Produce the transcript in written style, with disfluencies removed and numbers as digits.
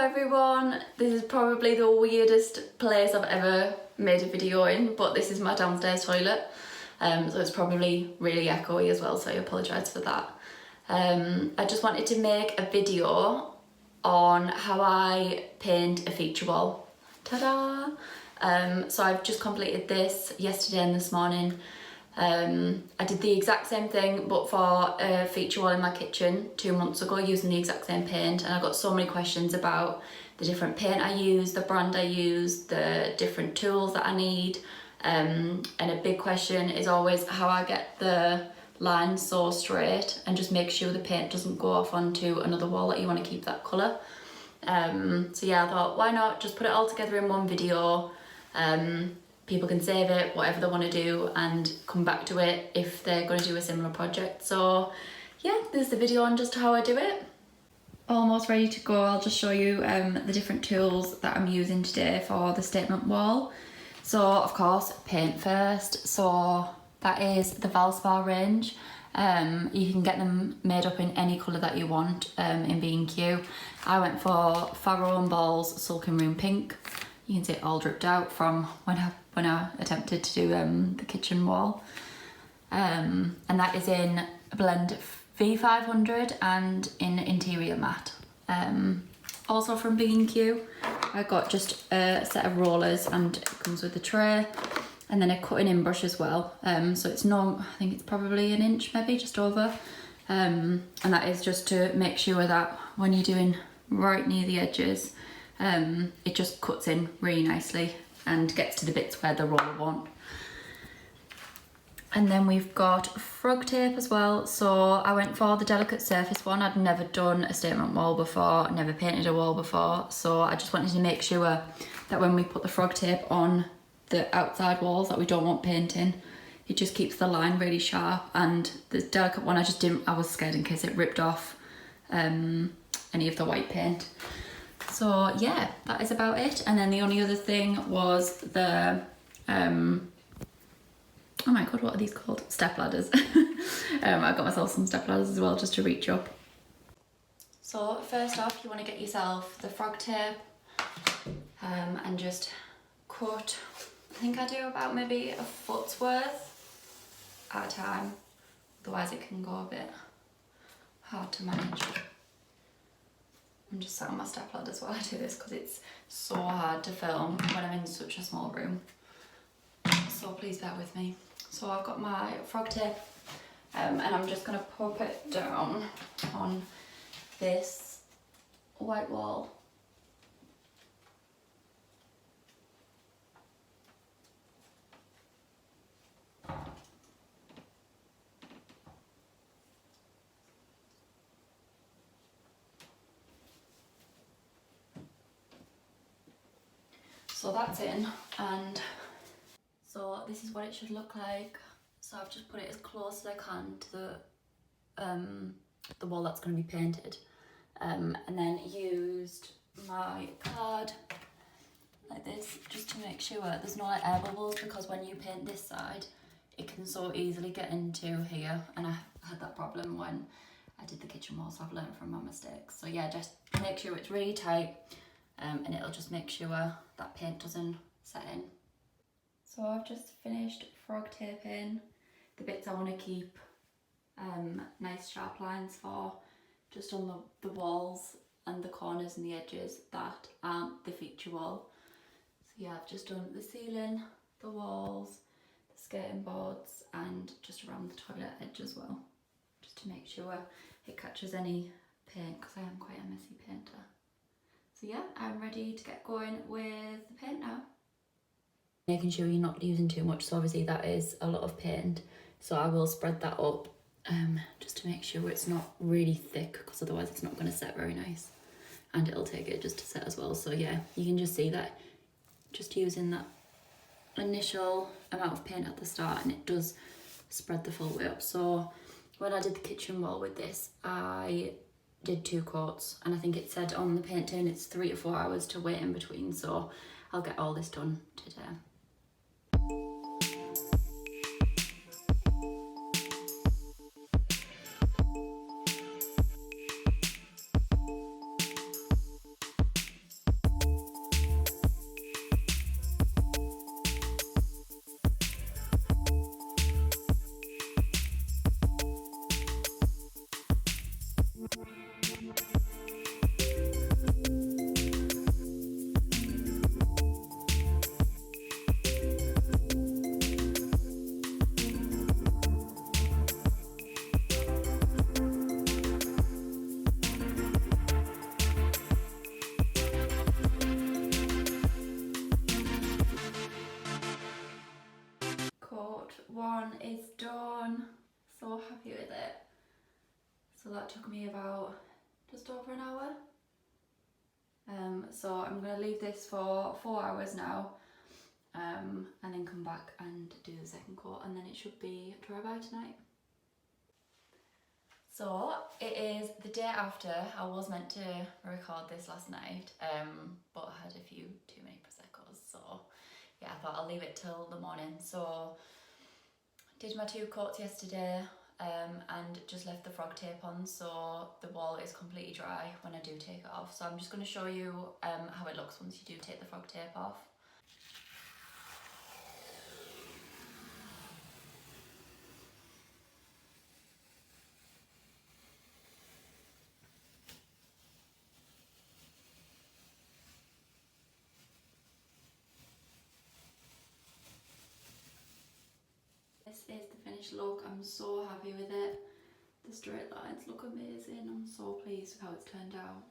everyone, this is probably the weirdest place I've ever made a video in, but this is my downstairs toilet, so it's probably really echoey as well, so I apologise for that. I just wanted to make a video on how I paint a feature wall. Ta-da! So I've just completed this yesterday and this morning. I did the exact same thing but for a feature wall in my kitchen 2 months ago using the exact same paint, and I got so many questions about the different paint I use, the brand I use, the different tools that I need, and a big question is always how I get the lines so straight and just make sure the paint doesn't go off onto another wall that you want to keep that colour. So yeah, I thought why not just put it all together in one video. People can save it, whatever they want to do, and come back to it if they're going to do a similar project. So yeah, this is the video on just how I do it. Almost ready to go. I'll just show you the different tools that I'm using today for the statement wall. So of course, paint first. So that is the Valspar range. You can get them made up in any colour that you want in B&Q. I went for Farrow and Ball's Sulking Room Pink. You can see it all dripped out from when I attempted to do the kitchen wall. And that is in a blend V500 and in interior matte. Also from B&Q, I got just a set of rollers and it comes with a tray and then a cutting in brush as well. So it's I think it's probably an inch, maybe just over. And that is just to make sure that when you're doing right near the edges, it just cuts in really nicely and gets to the bits where the roller won't. And then we've got frog tape as well. So I went for the delicate surface one. I'd never done a statement wall before, never painted a wall before. So I just wanted to make sure that when we put the frog tape on the outside walls that we don't want painting, it just keeps the line really sharp. And the delicate one, I was scared in case it ripped off any of the white paint. So yeah, that is about it. And then the only other thing was the, oh my god, what are these called? Step ladders. I got myself some step ladders as well just to reach up. So first off, you want to get yourself the frog tape and just cut, I think I do about maybe a foot's worth at a time. Otherwise it can go a bit hard to manage. I'm just sat on my step ladders while I do this because it's so hard to film when I'm in such a small room. So please bear with me. So I've got my frog tape and I'm just going to pop it down on this white wall. So that's in, and so this is what it should look like. So I've just put it as close as I can to the wall that's going to be painted, and then used my card like this just to make sure there's no like air bubbles, because when you paint this side it can so easily get into here, and I had that problem when I did the kitchen wall, so I've learned from my mistakes. So yeah, just make sure it's really tight. And it'll just make sure that paint doesn't set in. So I've just finished frog taping the bits I want to keep nice sharp lines for, just on the walls and the corners and the edges that aren't the feature wall. So yeah, I've just done the ceiling, the walls, the skirting boards, and just around the toilet edge as well, just to make sure it catches any paint, because I am quite a messy painter. So yeah, I'm ready to get going with the paint now. Making sure you're not using too much, so obviously that is a lot of paint, so I will spread that up just to make sure it's not really thick, because otherwise it's not going to set very nice and it'll take it just to set as well. So yeah, you can just see that just using that initial amount of paint at the start, and it does spread the full way up. So when I did the kitchen wall with this, I did 2 coats, and I think it said on the paint tin it's 3 to 4 hours to wait in between, so I'll get all this done today. happy with it. So that took me about just over an hour. So I'm going to leave this for 4 hours now, and then come back and do the second coat, and then it should be dry by tonight. So it is the day after. I was meant to record this last night, but I had a few too many Prosecco's, so yeah, I thought I'll leave it till the morning. So did my 2 coats yesterday, and just left the frog tape on, so the wall is completely dry when I do take it off. So I'm just going to show you how it looks once you do take the frog tape off. This is the finished look. I'm so happy with it. The straight lines look amazing. I'm so pleased with how it's turned out.